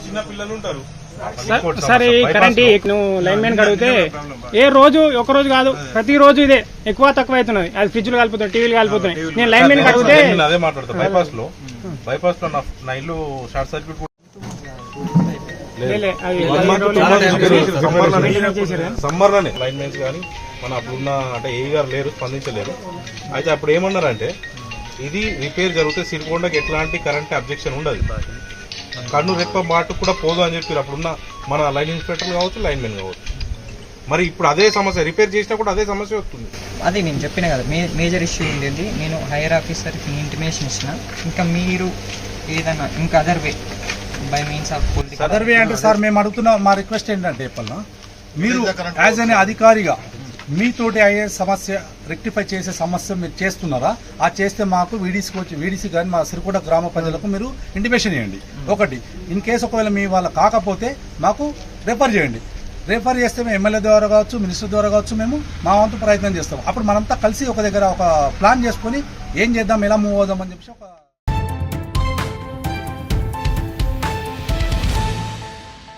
చిన్న పిల్లలు ఉంటారు సార్ ఈ కరెంట్ నువ్వు లైన్ మ్యాన్ అడిగితే ఏ రోజు ఒక రోజు కాదు ప్రతి రోజు ఇదే ఎక్కువ తక్కువ అవుతున్నది. అది ఫ్రిడ్జ్లు కాలిపోతున్నాయి, టీవీలు కాలిపోతున్నాయి. నేను లైన్ మ్యాన్ అడిగితే అదే మాట్లాడతా. బైపాస్ లో నా ఇల్లు షార్ట్ సర్క్యూట్ సమ్మర్ లోనే లైన్ మెన్స్ కానీ మన అప్పుడున్న అంటే ఏ గారు లేరు, స్పందించలేరు. అయితే అప్పుడు ఏమన్నారంటే ఇది రిపేర్ జరిగితే సిరికొండకి ఎట్లాంటి కరెంట్ అబ్జెక్షన్ ఉండదు, కన్ను రెప్ప బాటు కూడా పోదు అని చెప్పారు అప్పుడున్న మన లైన్ ఇన్స్పెక్టర్లు కావచ్చు, లైన్ మెన్ కావచ్చు. మరి ఇప్పుడు అదే సమస్య, రిపేర్ చేసినా కూడా అదే సమస్య వస్తుంది. అది నేను చెప్పిన కదా మేజర్ ఇష్యూ ఉండేది. నేను హైయర్ ఆఫీసర్కి ఇంటిమేషన్ ఇచ్చిన. ఇంకా మీరు ఏదైనా ఇంకా other way by means of political other way అంటే సార్ మేము అడుగుతున్న మా రిక్వెస్ట్ ఏంటంటే మీరు యాజ్ అనే అధికారిగా మీతోటి అయ్యే సమస్య రెక్టిఫై చేసే సమస్య మీరు చేస్తున్నారా? ఆ చేస్తే మాకు వీడీసీ కానీ మా సిరికొండ గ్రామ ప్రజలకు మీరు ఇంటిమేషన్ ఇవ్వండి. ఒకటి ఇన్ కేసు ఒకవేళ మీ వాళ్ళ కాకపోతే మాకు రెఫర్ చేయండి. రెఫర్ చేస్తే మేము ఎమ్మెల్యే ద్వారా కావచ్చు, మినిస్టర్ ద్వారా కావచ్చు, మేము మా వంతు ప్రయత్నం చేస్తాం. అప్పుడు మనంతా కలిసి ఒక దగ్గర ఒక ప్లాన్ చేసుకుని ఏం చేద్దాం, ఎలా మూవ్ అవుదాం అని చెప్పి ఒక